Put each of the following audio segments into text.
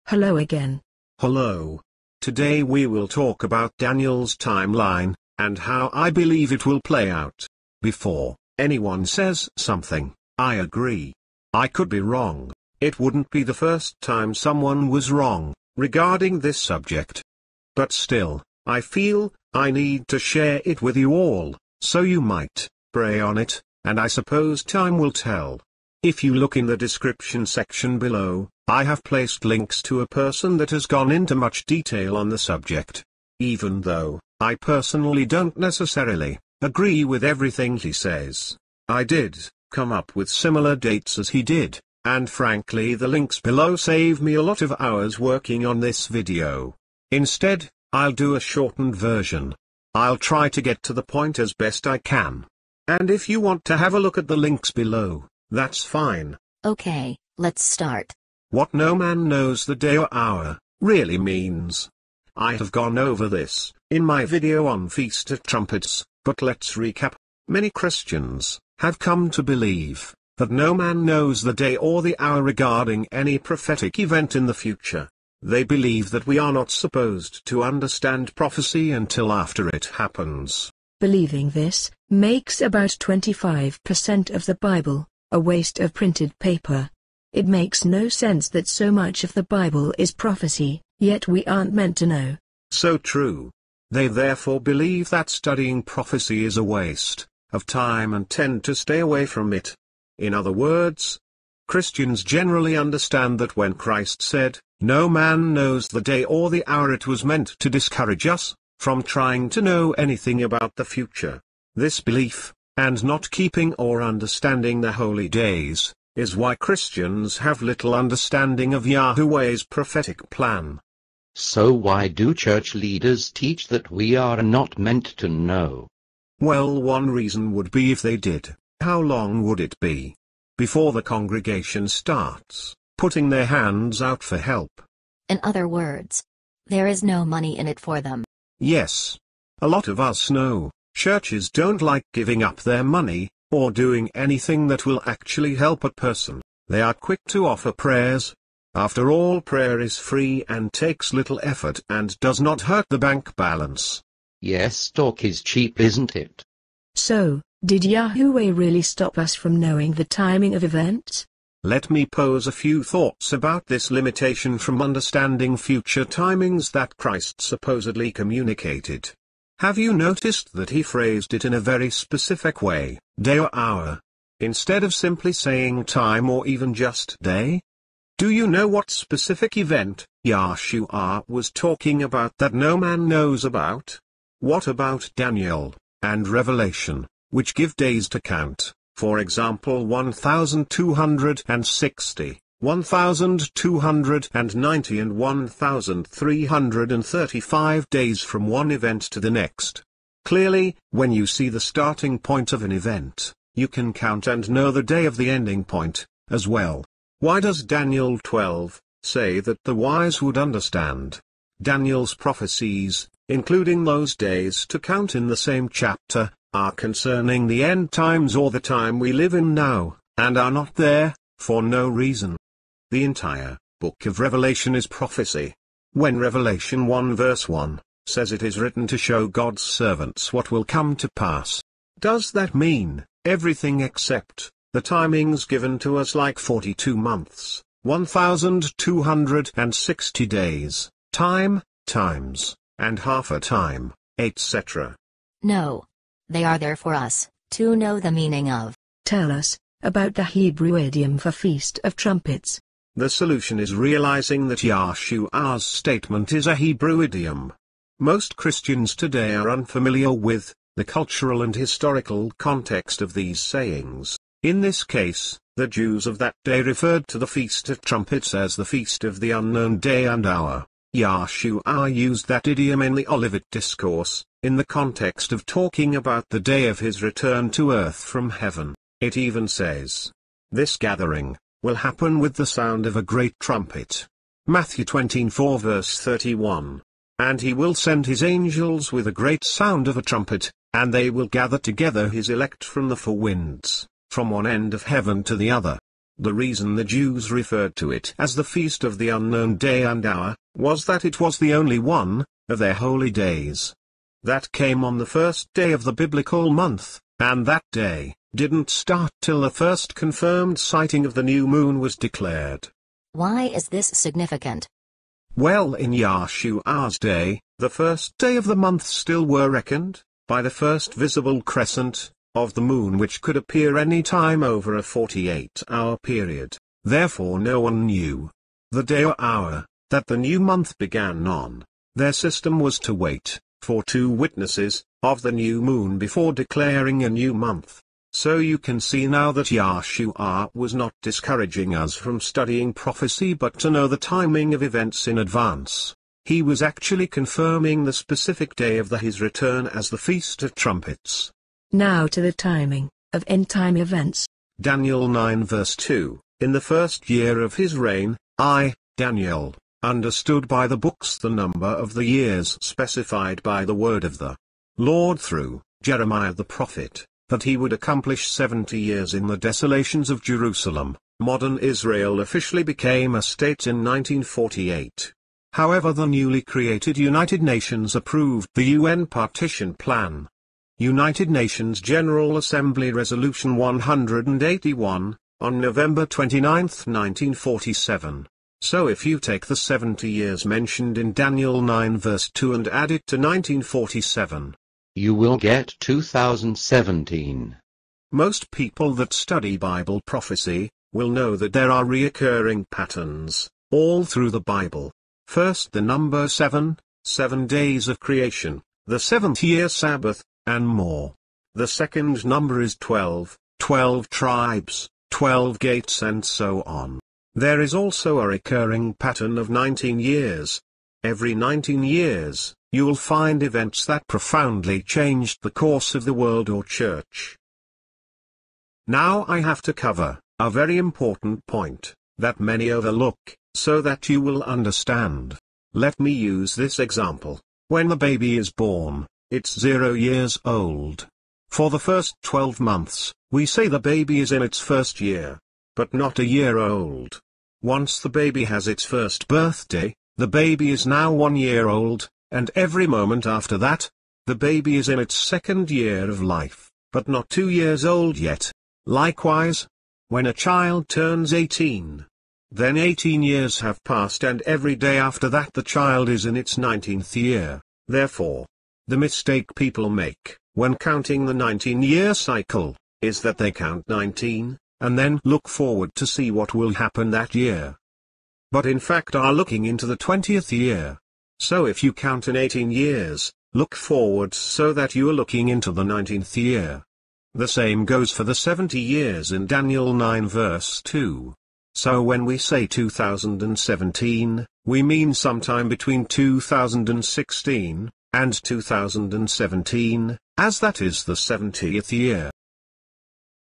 Hello again. Hello. Today we will talk about Daniel's timeline, and how I believe it will play out. Before anyone says something, I agree. I could be wrong. It wouldn't be the first time someone was wrong regarding this subject. But still, I feel I need to share it with you all, so you might pray on it, and I suppose time will tell. If you look in the description section below, I have placed links to a person that has gone into much detail on the subject. Even though I personally don't necessarily agree with everything he says, I did come up with similar dates as he did, and frankly the links below save me a lot of hours working on this video. Instead, I'll do a shortened version. I'll try to get to the point as best I can. And if you want to have a look at the links below, that's fine. Okay, let's start. What no man knows the day or hour really means. I have gone over this in my video on Feast of Trumpets, but let's recap. Many Christians have come to believe that no man knows the day or the hour regarding any prophetic event in the future. They believe that we are not supposed to understand prophecy until after it happens. Believing this makes about 25% of the Bible a waste of printed paper. It makes no sense that so much of the Bible is prophecy, yet we aren't meant to know. So true. They therefore believe that studying prophecy is a waste of time and tend to stay away from it. In other words, Christians generally understand that when Christ said, "No man knows the day or the hour," it was meant to discourage us from trying to know anything about the future. This belief, and not keeping or understanding the holy days, is why Christians have little understanding of Yahweh's prophetic plan. So why do church leaders teach that we are not meant to know? Well, one reason would be if they did, how long would it be before the congregation starts putting their hands out for help? In other words, there is no money in it for them. Yes. A lot of us know churches don't like giving up their money, or doing anything that will actually help a person. They are quick to offer prayers. After all, prayer is free and takes little effort and does not hurt the bank balance. Yes, talk is cheap, isn't it? So, did Yahweh really stop us from knowing the timing of events? Let me pose a few thoughts about this limitation from understanding future timings that Christ supposedly communicated. Have you noticed that he phrased it in a very specific way, day or hour, instead of simply saying time or even just day? Do you know what specific event YAHUSHUA was talking about that no man knows about? What about Daniel and Revelation, which give days to count, for example 1260, 1290 and 1335 days from one event to the next? Clearly, when you see the starting point of an event, you can count and know the day of the ending point as well. Why does Daniel 12 say that the wise would understand? Daniel's prophecies, including those days to count in the same chapter, are concerning the end times or the time we live in now, and are not there for no reason. The entire book of Revelation is prophecy. When Revelation 1 verse 1 says it is written to show God's servants what will come to pass, does that mean everything except the timings given to us, like 42 months, 1260 days, times, and half a time, etc.? No. They are there for us to know the meaning of. Tell us about the Hebrew idiom for Feast of Trumpets. The solution is realizing that YAHUSHUA's statement is a Hebrew idiom. Most Christians today are unfamiliar with the cultural and historical context of these sayings. In this case, the Jews of that day referred to the Feast of Trumpets as the Feast of the Unknown Day and Hour. YAHUSHUA used that idiom in the Olivet Discourse, in the context of talking about the day of his return to earth from heaven. It even says, "This gathering will happen with the sound of a great trumpet." Matthew 24 verse 31. "And he will send his angels with a great sound of a trumpet, and they will gather together his elect from the four winds, from one end of heaven to the other." The reason the Jews referred to it as the Feast of the Unknown Day and Hour, was that it was the only one of their holy days that came on the first day of the biblical month, and that day didn't start till the first confirmed sighting of the new moon was declared. Why is this significant? Well, in YAHUSHUA's day, the first day of the month still were reckoned by the first visible crescent of the moon, which could appear any time over a 48-hour period. Therefore no one knew the day or hour that the new month began on. Their system was to wait for 2 witnesses of the new moon before declaring a new month. So you can see now that YAHUSHUA was not discouraging us from studying prophecy, but to know the timing of events in advance. He was actually confirming the specific day of his return as the Feast of Trumpets. Now to the timing of end-time events. Daniel 9 verse 2, In the first year of his reign, I, Daniel, understood by the books the number of the years specified by the word of the Lord through Jeremiah the prophet, that he would accomplish 70 years in the desolations of Jerusalem. Modern Israel officially became a state in 1948. However, the newly created United Nations approved the UN partition plan. United Nations General Assembly Resolution 181, on November 29, 1947. So if you take the 70 years mentioned in Daniel 9 verse 2 and add it to 1947, you will get 2017. Most people that study Bible prophecy will know that there are reoccurring patterns all through the Bible. First, the number 7 days of creation, the 7th-year Sabbath, and more. The second number is 12 tribes, 12 gates, and so on. There is also a recurring pattern of 19 years. Every 19 years, you will find events that profoundly changed the course of the world or church. Now I have to cover a very important point that many overlook, so that you will understand. Let me use this example. When the baby is born, it's 0 years old. For the first 12 months, we say the baby is in its first year, but not a year old. Once the baby has its first birthday, the baby is now 1 year old, and every moment after that, the baby is in its second year of life, but not 2 years old yet. Likewise, when a child turns 18, then 18 years have passed, and every day after that the child is in its 19th year. Therefore, the mistake people make when counting the 19-year cycle is that they count 19, and then look forward to see what will happen that year. But in fact are looking into the 20th year. So if you count in 18 years, look forward so that you are looking into the 19th year. The same goes for the 70 years in Daniel 9 verse 2. So when we say 2017, we mean sometime between 2016 and 2017, as that is the 70th year.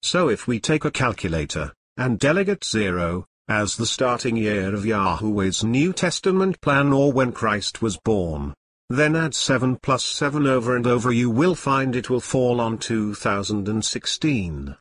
So if we take a calculator, and delegate 0, as the starting year of Yahweh's New Testament plan, or when Christ was born, then add 7 plus 7 over and over, you will find it will fall on 2016.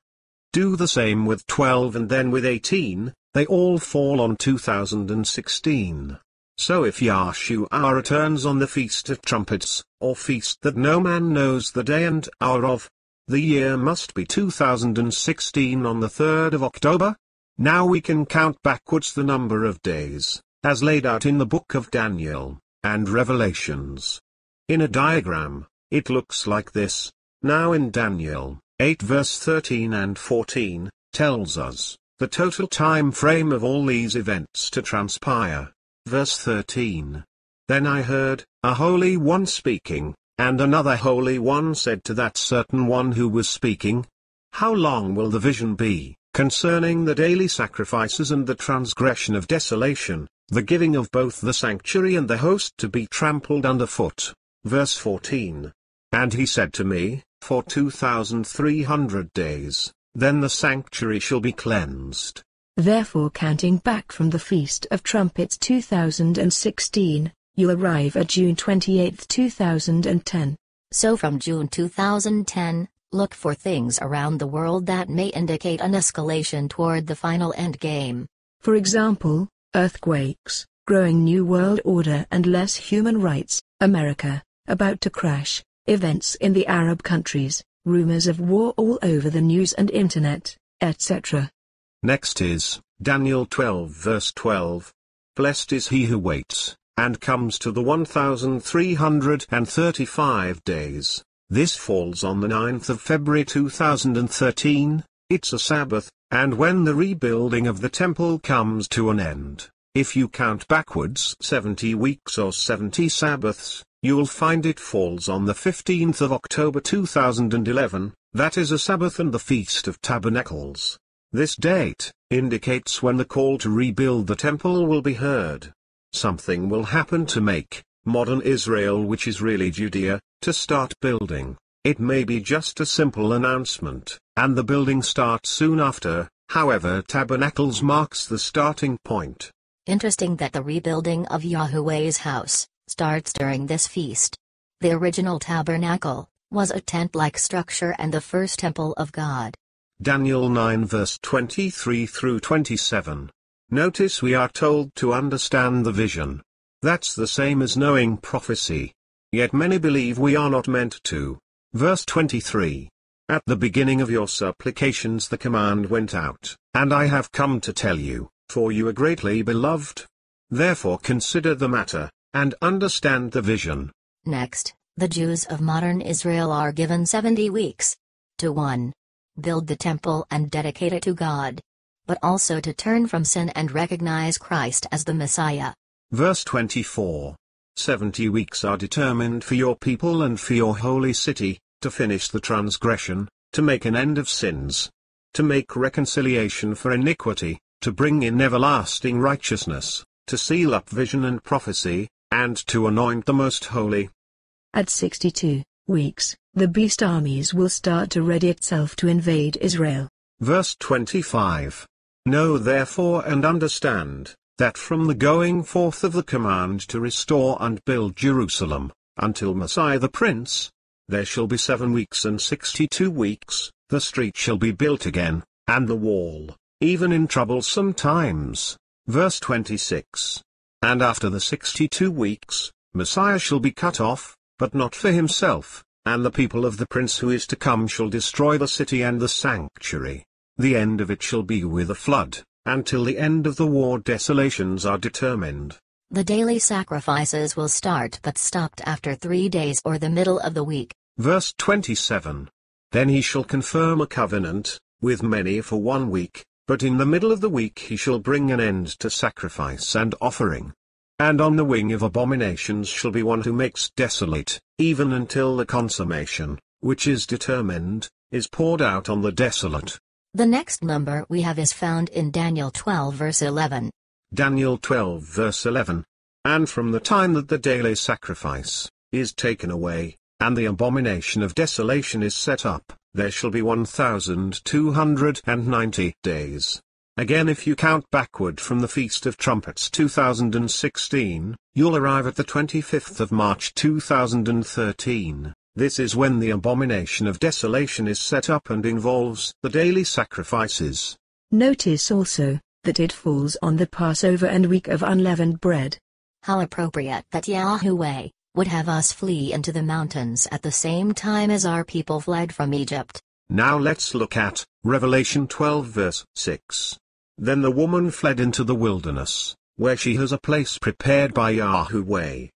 Do the same with 12 and then with 18, they all fall on 2016. So if YAHUSHUA returns on the Feast of Trumpets, or feast that no man knows the day and hour of, the year must be 2016 on the 3rd of October. Now we can count backwards the number of days, as laid out in the book of Daniel and Revelations. In a diagram, it looks like this. Now in Daniel 8 verse 13 and 14, tells us the total time frame of all these events to transpire. Verse 13. Then I heard a Holy One speaking, and another Holy One said to that certain one who was speaking, How long will the vision be, concerning the daily sacrifices and the transgression of desolation, the giving of both the sanctuary and the host to be trampled underfoot? Verse 14. And he said to me, For 2,300 days, then the sanctuary shall be cleansed. Therefore, counting back from the Feast of Trumpets 2016, you arrive at June 28, 2010. So from June 2010, Look for things around the world that may indicate an escalation toward the final endgame. For example, earthquakes, growing New World Order and less human rights, America, about to crash, events in the Arab countries, rumors of war all over the news and internet, etc. Next is Daniel 12 verse 12. Blessed is he who waits, and comes to the 1335 days. This falls on the 9th of February 2013, it's a Sabbath, and when the rebuilding of the temple comes to an end, if you count backwards 70 weeks or 70 Sabbaths, you'll find it falls on the 15th of October 2011, that is a Sabbath and the Feast of Tabernacles. This date indicates when the call to rebuild the temple will be heard. Something will happen to make modern Israel, which is really Judea, to start building. It may be just a simple announcement, and the building starts soon after. However, Tabernacles marks the starting point. Interesting that the rebuilding of Yahweh's house starts during this feast. The original tabernacle was a tent-like structure and the first temple of God. Daniel 9 verse 23 through 27. Notice we are told to understand the vision. That's the same as knowing prophecy. Yet many believe we are not meant to. Verse 23. At the beginning of your supplications the command went out, and I have come to tell you, for you are greatly beloved. Therefore consider the matter, and understand the vision. Next, the Jews of modern Israel are given 70 weeks. To 1. Build the temple and dedicate it to God. But also to turn from sin and recognize Christ as the Messiah. Verse 24. 70 weeks are determined for your people and for your holy city, to finish the transgression, to make an end of sins, to make reconciliation for iniquity, to bring in everlasting righteousness, to seal up vision and prophecy, and to anoint the most holy. At 62 weeks, the beast armies will start to ready itself to invade Israel. Verse 25. Know therefore and understand, that from the going forth of the command to restore and build Jerusalem, until Messiah the Prince, there shall be 7 weeks and 62 weeks, the street shall be built again, and the wall, even in troublesome times. Verse 26. And after the 62 weeks, Messiah shall be cut off, but not for himself, and the people of the prince who is to come shall destroy the city and the sanctuary. The end of it shall be with a flood, until the end of the war desolations are determined. The daily sacrifices will start but stopped after 3 days or the middle of the week. Verse 27. Then he shall confirm a covenant, with many for 1 week, but in the middle of the week he shall bring an end to sacrifice and offering. And on the wing of abominations shall be one who makes desolate, even until the consummation, which is determined, is poured out on the desolate. The next number we have is found in Daniel 12 verse 11. Daniel 12 verse 11. And from the time that the daily sacrifice is taken away, and the abomination of desolation is set up, there shall be 1290 days. Again, if you count backward from the Feast of Trumpets 2016, you'll arrive at the 25th of March 2013. This is when the abomination of desolation is set up and involves the daily sacrifices. Notice also that it falls on the Passover and week of unleavened bread. How appropriate that Yahweh would have us flee into the mountains at the same time as our people fled from Egypt. Now let's look at Revelation 12 verse 6. Then the woman fled into the wilderness, where she has a place prepared by Yahweh,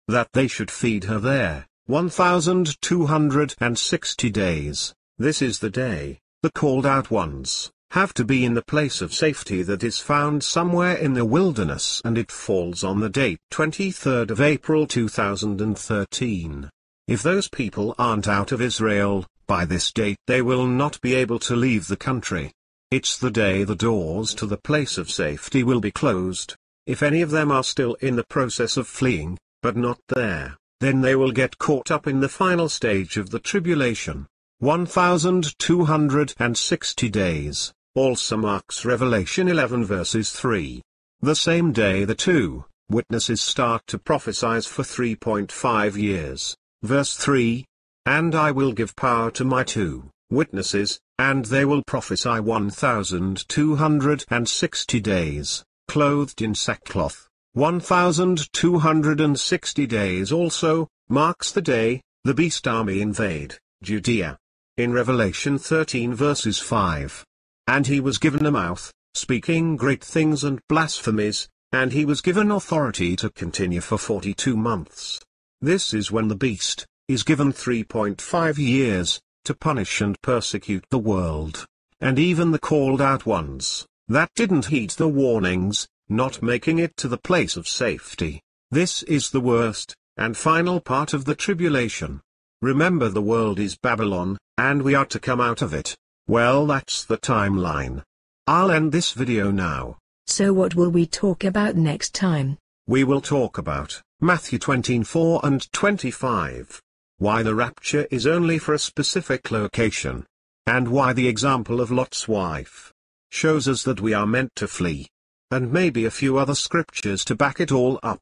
that they should feed her there 1260 days. This is the day. The called out ones have to be in the place of safety that is found somewhere in the wilderness, and it falls on the date 23rd of April 2013. If those people aren't out of Israel by this date, they will not be able to leave the country. It's the day the doors to the place of safety will be closed. If any of them are still in the process of fleeing, but not there, then they will get caught up in the final stage of the tribulation. 1260 days, also marks Revelation 11 verses 3. The same day the two witnesses start to prophesy for 3.5 years. Verse 3. And I will give power to my 2 witnesses, and they will prophesy 1260 days, clothed in sackcloth. 1260 days also marks the day the beast army invade Judea. In Revelation 13 verses 5. And he was given a mouth, speaking great things and blasphemies, and he was given authority to continue for 42 months. This is when the beast is given 3.5 years, to punish and persecute the world, and even the called out ones, that didn't heed the warnings, not making it to the place of safety. This is the worst, and final part of the tribulation. Remember, the world is Babylon, and we are to come out of it. Well, that's the timeline. I'll end this video now. So what will we talk about next time? We will talk about Matthew 24 and 25. Why the rapture is only for a specific location. And why the example of Lot's wife shows us that we are meant to flee. And maybe a few other scriptures to back it all up.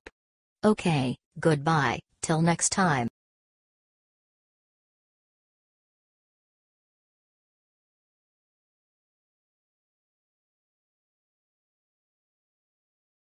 Okay, goodbye, till next time.